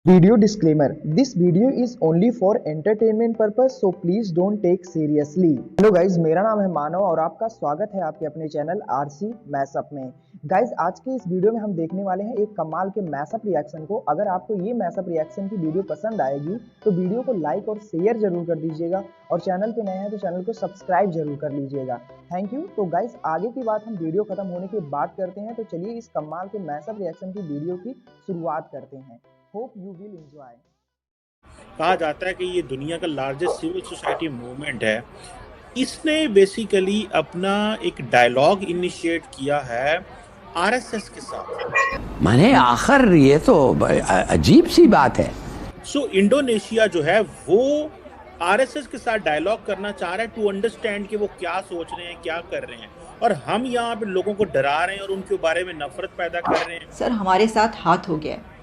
Video disclaimer: This video is only for entertainment purpose, so please don't take seriously. Hello guys, मेरा नाम है मानव और आपका स्वागत है आपके अपने चैनल आरसी मैसअप में। गाइज, आज के इस वीडियो में हम देखने वाले हैं एक कमाल के मैसअप रिएक्शन को। अगर आपको ये मैसअप रिएक्शन की वीडियो पसंद आएगी तो वीडियो को लाइक और शेयर जरूर कर दीजिएगा और चैनल पे नए हैं तो चैनल को सब्सक्राइब जरूर कर लीजिएगा। Thank you. तो गाइज, आगे की बात हम वीडियो खत्म होने के बाद करते हैं, तो चलिए इस कमाल के मैसअप रिएक्शन की वीडियो की शुरुआत करते हैं। Hope you will enjoy. कहा जाता है कि ये दुनिया का लार्जेस्ट सिविल सोसाइटी मूवमेंट है। इसने बेसिकली अपना एक डायलॉग इनिशिएट किया है आरएसएस के साथ। माने आखिर ये तो अजीब सी बात है। सो इंडोनेशिया जो है वो आरएसएस के साथ डायलॉग करना चाह रहा है टू अंडरस्टैंड कि वो क्या सोच रहे हैं, क्या कर रहे हैं, और हम यहाँ पे लोगों को डरा रहे हैं और उनके बारे में नफरत पैदा कर रहे हैं। सर, हमारे साथ हाथ हो गया है,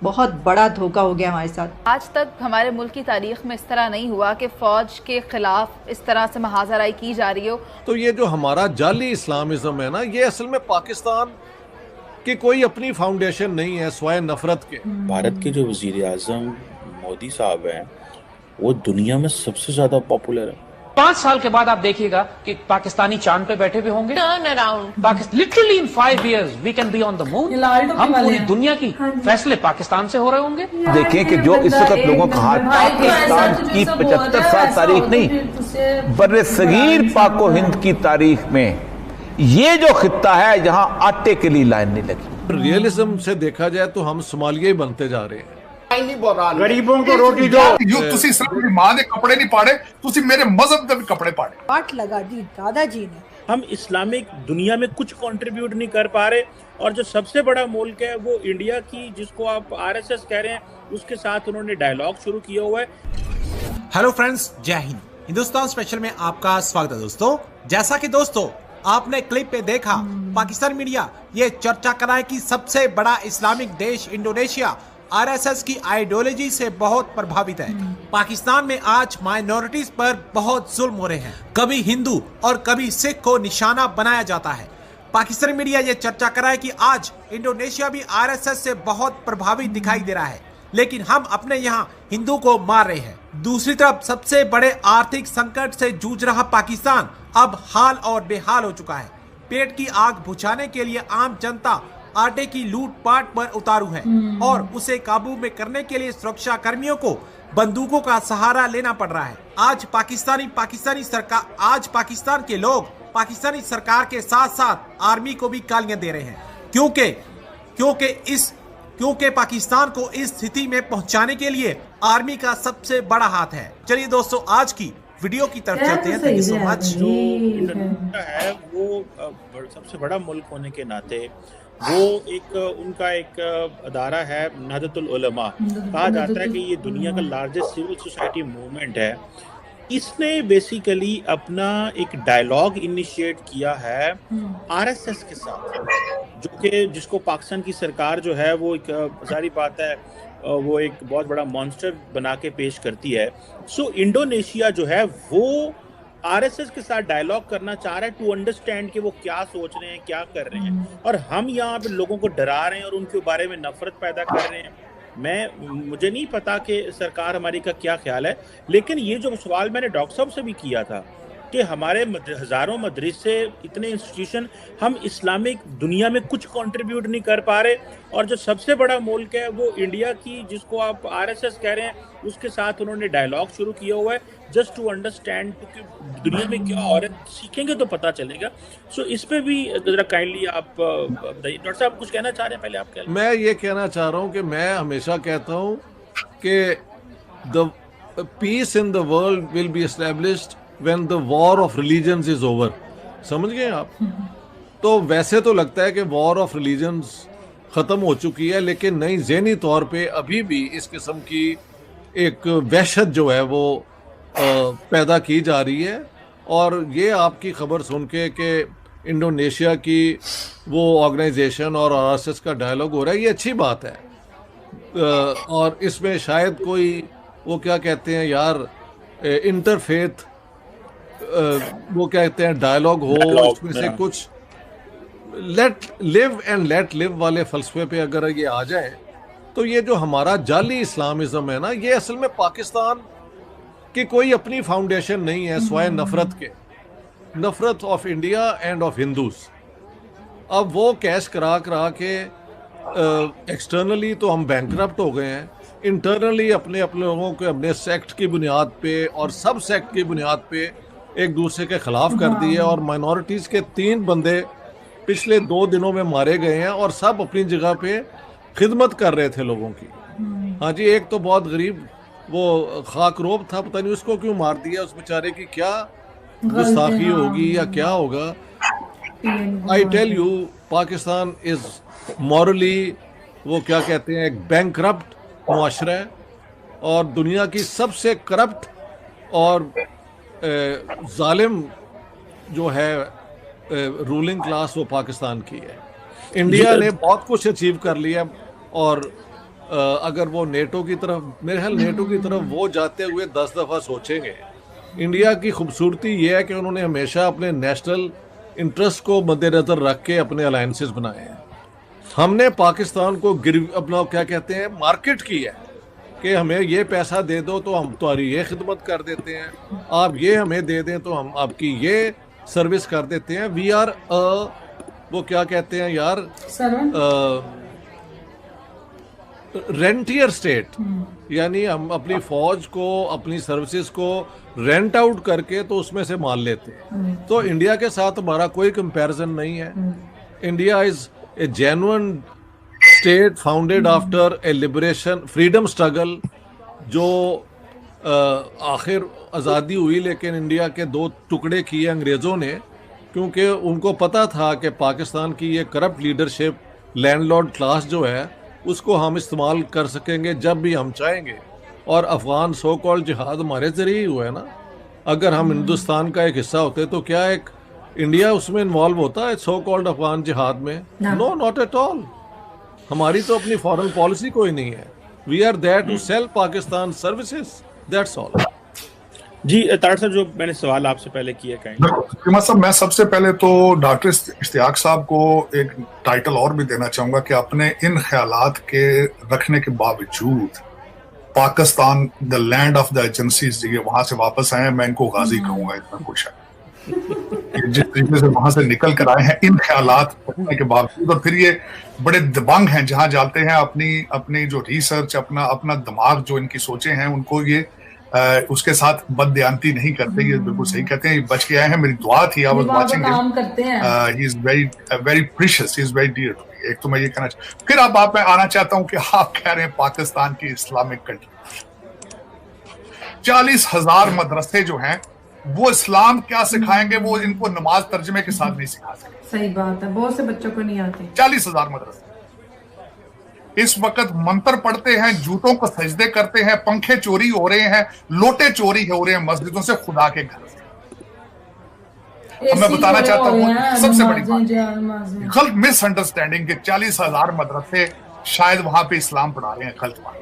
बहुत बड़ा धोखा हो गया हमारे साथ। आज तक हमारे मुल्क की तारीख में इस तरह नहीं हुआ कि फौज के खिलाफ इस तरह से महाजराई की जा रही हो। तो ये जो हमारा जाली इस्लामिज्म है ना, ये असल में पाकिस्तान की कोई अपनी फाउंडेशन नहीं है स्वाय नफरत के। भारत के जो वजीर आजम मोदी साहब हैं वो दुनिया में सबसे ज्यादा पॉपुलर है। 5 साल के बाद आप देखिएगा कि पाकिस्तानी चांद पे बैठे भी होंगे। Turn around literally in 5 years we can be on the moon. हम पूरी दुनिया की फैसले पाकिस्तान से हो रहे होंगे। देखिए कि जो इस वक्त लोगों का हाथ पाकिस्तान की 75 साल तारीख नहीं, बर्रे सगीर पाको हिंद की तारीख में ये जो खित्ता है जहां आटे के लिए लाइन नहीं लगी। रियलिज्म से देखा जाए तो हम सोमालिया ही बनते जा रहे हैं। गरीबों को रोटी दो। तुसी सिर्फ मेरी मां ने कपड़े नहीं पाड़े, तुसी मेरे मजहब के भी कपड़े पाड़े। पाट लगा दी दादाजी ने। हम इस्लामिक दुनिया में कुछ कंट्रीब्यूट नहीं कर पा रहे, और जो सबसे बड़ा मुल्क है वो इंडिया की, जिसको आप आरएसएस कह रहे हैं, उसके साथ उन्होंने डायलॉग शुरू किया हुआ है। हेलो फ्रेंड्स, जय हिंद। हिंदुस्तान स्पेशल में आपका स्वागत है दोस्तों। जैसा कि दोस्तों आपने क्लिप पे देखा, पाकिस्तान मीडिया ये चर्चा कर रहा है कि सबसे बड़ा इस्लामिक देश इंडोनेशिया आरएसएस की आइडियोलॉजी से बहुत प्रभावित है। पाकिस्तान में आज माइनॉरिटीज पर बहुत जुल्म हो रहे हैं। कभी हिंदू और कभी सिख को निशाना बनाया जाता है। पाकिस्तानी मीडिया ये चर्चा कर रहा है कि आज इंडोनेशिया भी आरएसएस से बहुत प्रभावित दिखाई दे रहा है, लेकिन हम अपने यहाँ हिंदू को मार रहे हैं। दूसरी तरफ सबसे बड़े आर्थिक संकट से जूझ रहा पाकिस्तान अब हाल और बेहाल हो चुका है। पेट की आग बुझाने के लिए आम जनता आटे की लूटपाट पर उतारू है और उसे काबू में करने के लिए सुरक्षा कर्मियों को बंदूकों का सहारा लेना पड़ रहा है। आज पाकिस्तान के लोग पाकिस्तानी सरकार के साथ साथ आर्मी को भी गालियां दे रहे हैं, क्योंकि पाकिस्तान को इस स्थिति में पहुंचाने के लिए आर्मी का सबसे बड़ा हाथ है। चलिए दोस्तों, आज की वीडियो की तरफ चलते हैं। Thank you so much. जो इंडोनेशिया है वो सबसे बड़ा मुल्क होने के नाते वो उनका एक अदारा है नहदतुल उलमा। कहा जाता है कि ये दुनिया का लार्जेस्ट सिविल सोसाइटी मूवमेंट है। इसने बेसिकली अपना एक डायलॉग इनिशिएट किया है आरएसएस के साथ, जिसको पाकिस्तान की सरकार जो है वो एक सारी बात है वो एक बहुत बड़ा मॉन्स्टर बना के पेश करती है। सो इंडोनेशिया जो है वो आरएसएस के साथ डायलॉग करना चाह रहा है टू अंडरस्टैंड कि वो क्या सोच रहे हैं, क्या कर रहे हैं, और हम यहाँ पे लोगों को डरा रहे हैं और उनके बारे में नफरत पैदा कर रहे हैं। मुझे नहीं पता कि सरकार हमारी का क्या ख्याल है, लेकिन ये जो सवाल मैंने डॉक्टर साहब से भी किया था कि हमारे हजारों मदरसे, इतने इंस्टीट्यूशन, हम इस्लामिक दुनिया में कुछ कंट्रीब्यूट नहीं कर पा रहे, और जो सबसे बड़ा मुल्क है वो इंडिया की, जिसको आप आरएसएस कह रहे हैं, उसके साथ उन्होंने डायलॉग शुरू किया हुआ है जस्ट टू अंडरस्टैंड कि दुनिया में क्या हो रहा है। सीखेंगे तो पता चलेगा। सो इस पे भी जरा काइंडली आप बताइए। डॉक्टर साहब कुछ कहना चाह रहे हैं? पहले आप कह। मैं ये कहना चाह रहा हूँ कि मैं हमेशा कहता हूँ कि the peace in the world will be established when the war of religions is over। समझ गए आप? तो वैसे तो लगता है कि war of religions ख़त्म हो चुकी है, लेकिन नहीं, ज़हनी तौर पे अभी भी इस किस्म की एक वहशत जो है वो पैदा की जा रही है। और ये आपकी खबर सुन के कि इंडोनेशिया की वो ऑर्गेनाइजेशन और आरएसएस का डायलॉग हो रहा है, ये अच्छी बात है। और इसमें शायद कोई वो क्या कहते हैं यार, इंटरफेथ वो कहते हैं डायलॉग हो, उसमें से कुछ let live and let live वाले फलसफे पे अगर ये आ जाए तो ये जो हमारा जाली इस्लामिज्म है ना, ये असल में पाकिस्तान की कोई अपनी फाउंडेशन नहीं है सिवाय नफरत के, नफरत of India end of Hindus. अब वो कैश करा करा के एक्सटर्नली तो हम बैंकरप्ट हो गए हैं, इंटरनली अपने अपने लोगों को अपने सेक्ट की बुनियाद पे और सब सेक्ट की बुनियाद पे एक दूसरे के खिलाफ कर दिए। और माइनॉरिटीज़ के 3 बंदे पिछले 2 दिनों में मारे गए हैं और सब अपनी जगह पे खिदमत कर रहे थे लोगों की। हाँ जी, एक तो बहुत गरीब वो खाकरोब था, पता नहीं उसको क्यों मार दिया, उस बेचारे की क्या गुस्ताखी होगी या क्या होगा। I tell you, Pakistan is morally, वो क्या कहते हैं, एक बैंकरप्ट मुआशरा है और दुनिया की सबसे करप्ट और जालिम जो है रूलिंग क्लास वो पाकिस्तान की है। इंडिया ने बहुत कुछ अचीव कर लिया और अगर वो नेटो की तरफ, मेरे ख्याल नेटो की तरफ वो जाते हुए 10 दफ़ा सोचेंगे। इंडिया की खूबसूरती ये है कि उन्होंने हमेशा अपने नेशनल इंटरेस्ट को मद्देनज़र रख के अपने अलायंसेस बनाए हैं। हमने पाकिस्तान को अपना क्या कहते हैं मार्केट किया है कि हमें ये पैसा दे दो तो हम तुम्हारी ये खिदमत कर देते हैं, आप ये हमें दे दें तो हम आपकी ये सर्विस कर देते हैं। वी आर वो क्या कहते हैं यार, रेंटियर स्टेट, यानी हम अपनी फौज को, अपनी सर्विसेज को रेंट आउट करके तो उसमें से माल लेते हैं। तो इंडिया के साथ हमारा कोई कंपैरिजन नहीं है। India is a genuine state founded after a liberation freedom struggle, जो आखिर आज़ादी हुई लेकिन इंडिया के 2 टुकड़े किए अंग्रेज़ों ने, क्योंकि उनको पता था कि पाकिस्तान की ये करप्ट लीडरशिप, लैंडलॉर्ड क्लास जो है, उसको हम इस्तेमाल कर सकेंगे जब भी हम चाहेंगे। और अफ़गान सो कॉल्ड जिहाद हमारे ज़रिए ही हुआ है ना। अगर हम हिंदुस्तान का एक हिस्सा होते तो क्या एक इंडिया उसमें इन्वॉल्व होता है सो कॉल्ड अफ़गान जिहाद में? No, not at all. हमारी तो अपनी फॉरेन पॉलिसी कोई नहीं है। We are there to sell Pakistan services, that's all. जी तारड़ साहब, जो मैंने सवाल आपसे पहले किया कहेंगे। साहब, मैं सबसे पहले तो डॉक्टर इश्तियाक साहब को एक टाइटल और भी देना चाहूंगा कि अपने इन ख्यालात के रखने के बावजूद Pakistan the land of the agencies, वहां से वापस आए हैं। मैं इनको गाजी कहूंगा, इतना कुछ है जिस तरीके से वहां से निकल कर आए हैं इन ख्यालात रखने के बावजूद। और फिर ये बड़े दबंग हैं, जहां जाते हैं अपनी जो रिसर्च, अपना दिमाग, जो इनकी सोचे हैं, उनको ये उसके साथ बददयांती नहीं करते। ये बिल्कुल सही कहते हैं, बच के आए हैं। मेरी दुआ थी, I was watching him, he is very precious, he is very dear to me. एक तो मैं ये कहना फिर अब आप मैं आना चाहता हूं कि आप कह रहे हैं पाकिस्तान की इस्लामिक कंट्री, 40,000 मदरसे जो हैं वो इस्लाम क्या सिखाएंगे, वो इनको नमाज तर्जमे के साथ नहीं सिखा सकते। सही बात है, बहुत से बच्चों को नहीं आती। 40,000 मदरसे इस वक्त मंत्र पढ़ते हैं, जूतों को सजदे करते हैं, पंखे चोरी हो रहे हैं, लोटे चोरी हो रहे हैं मस्जिदों से, खुदा के घर से। अब मैं बताना चाहता हूँ सबसे बड़ी बात, गलत मिसअंडरस्टैंडिंग के 40,000 मदरसे शायद वहां पे इस्लाम पढ़ा रहे हैं, गलत बात।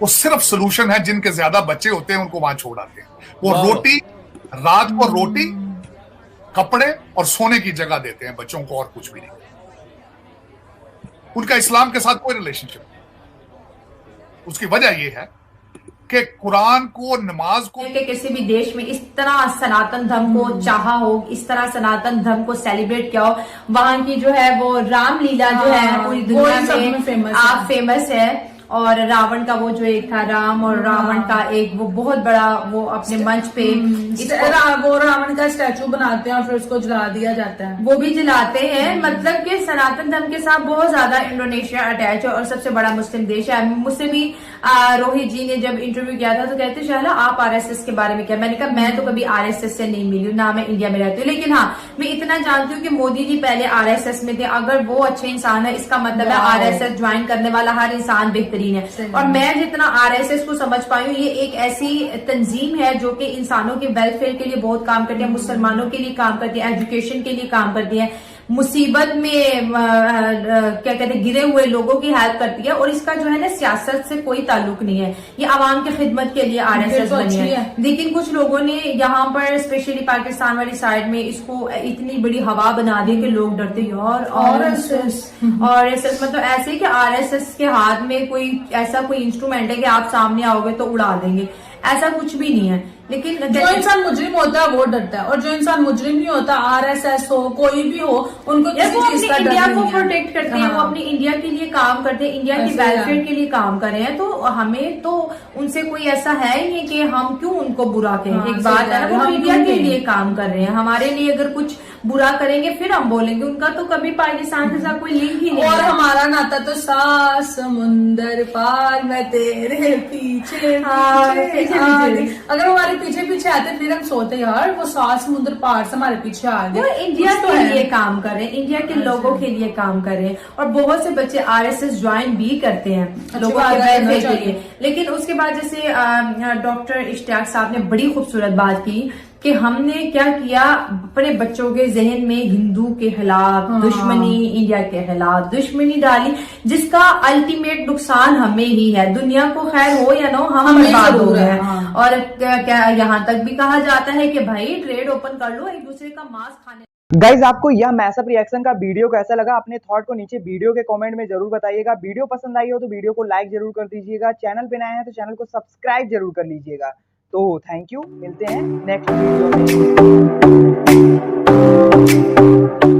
वो सिर्फ सोल्यूशन है, जिनके ज्यादा बच्चे होते हैं उनको वहां छोड़ आते हैं। वो रोटी, रात को रोटी, कपड़े और सोने की जगह देते हैं बच्चों को, और कुछ भी नहीं। उनका इस्लाम के साथ कोई रिलेशनशिप नहीं। उसकी वजह यह है कि कुरान को, नमाज को, किसी भी देश में इस तरह सनातन धर्म को चाहा हो, इस तरह सनातन धर्म को सेलिब्रेट किया हो, वहां की जो है वो रामलीला जो है पूरी दुनिया में आप फेमस है। और रावण का वो जो एक था, राम और रावण का एक वो बहुत बड़ा वो अपने मंच पे वो रावण का स्टैचू बनाते हैं और फिर उसको जला दिया जाता है, वो भी जलाते हैं। मतलब कि सनातन धर्म के साथ बहुत ज्यादा इंडोनेशिया अटैच है और सबसे बड़ा मुस्लिम देश है। मुझसे भी रोहित जी ने जब इंटरव्यू किया था तो कहते शाहला आप आरएसएस के बारे में क्या? मैंने कहा मैं तो कभी आरएसएस से नहीं मिली हूँ, ना मैं इंडिया में रहती हूँ, लेकिन हाँ मैं इतना जानती हूँ कि मोदी जी पहले आरएसएस में थे। अगर वो अच्छे इंसान है, इसका मतलब है आरएसएस ज्वाइन करने वाला हर इंसान बेहतरीन है। और मैं जितना आरएसएस को समझ पाई हूँ, ये एक ऐसी तंजीम है जो कि इंसानों के वेलफेयर के लिए बहुत काम करती है, मुसलमानों के लिए काम करती है, एजुकेशन के लिए काम करती है। मुसीबत में क्या कहते हैं गिरे हुए लोगों की हेल्प करती है। और इसका जो है ना सियासत से कोई ताल्लुक नहीं है, ये आवाम की खिदमत के लिए आरएसएस बनी है। लेकिन कुछ लोगों ने यहाँ पर स्पेशली पाकिस्तान वाली साइड में इसको इतनी बड़ी हवा बना दी कि लोग डरते यार आरएसएस मतलब ऐसे कि आरएसएस के हाथ में कोई ऐसा कोई इंस्ट्रूमेंट है कि आप सामने आओगे तो उड़ा देंगे, ऐसा कुछ भी नहीं है। लेकिन जो इंसान मुजरिम होता है वो डरता है, और जो इंसान मुजरिम नहीं होता, आरएसएस हो कोई भी हो, उनको किसी चीज का डर इंडिया को नहीं है। प्रोटेक्ट करते हैं, वो अपनी इंडिया के लिए काम करते हैं, इंडिया की वेलफेयर के लिए काम कर रहे हैं। तो हमें तो उनसे कोई ऐसा है ही नहीं कि हम क्यों उनको बुरा कहें। एक बात है ना, वो इंडिया के लिए काम कर रहे हैं, हमारे लिए अगर कुछ बुरा करेंगे फिर हम बोलेंगे। उनका तो कभी पाकिस्तान के साथ कोई लिंक ही नहीं और है। हमारा नाता तो सात समुंदर पार मैं तेरे पीछे अगर हमारे पीछे पीछे आते फिर हम सोते यार वो सात समुंदर पार से हमारे पीछे आ गए। वो इंडिया के लिए काम कर रहे हैं, इंडिया के लोगों के लिए काम कर रहे हैं। और बहुत से बच्चे आरएसएस ज्वाइन भी करते हैं लोगों के वेलफेयर के लिए। लेकिन उसके बाद जैसे डॉक्टर इश्तियाक साहब ने बड़ी खूबसूरत बात की कि हमने क्या किया, अपने बच्चों के जहन में हिंदू के खिलाफ दुश्मनी, इंडिया के खिलाफ दुश्मनी डाली, जिसका अल्टीमेट नुकसान हमें ही है। दुनिया को खैर हो या ना हो, हम बर्बाद हो रहे हैं। और क्या यहाँ तक भी कहा जाता है कि भाई ट्रेड ओपन कर लो, एक दूसरे का मांस खाने। गाइज आपको यह मैसअप रिएक्शन का वीडियो कैसा लगा, अपने थॉट को नीचे वीडियो के कमेंट में जरूर बताइएगा। वीडियो पसंद आई हो तो वीडियो को लाइक जरूर कर दीजिएगा, चैनल पे नए हैं तो चैनल को सब्सक्राइब जरूर कर लीजिएगा। तो थैंक यू, मिलते हैं नेक्स्ट वीडियो में।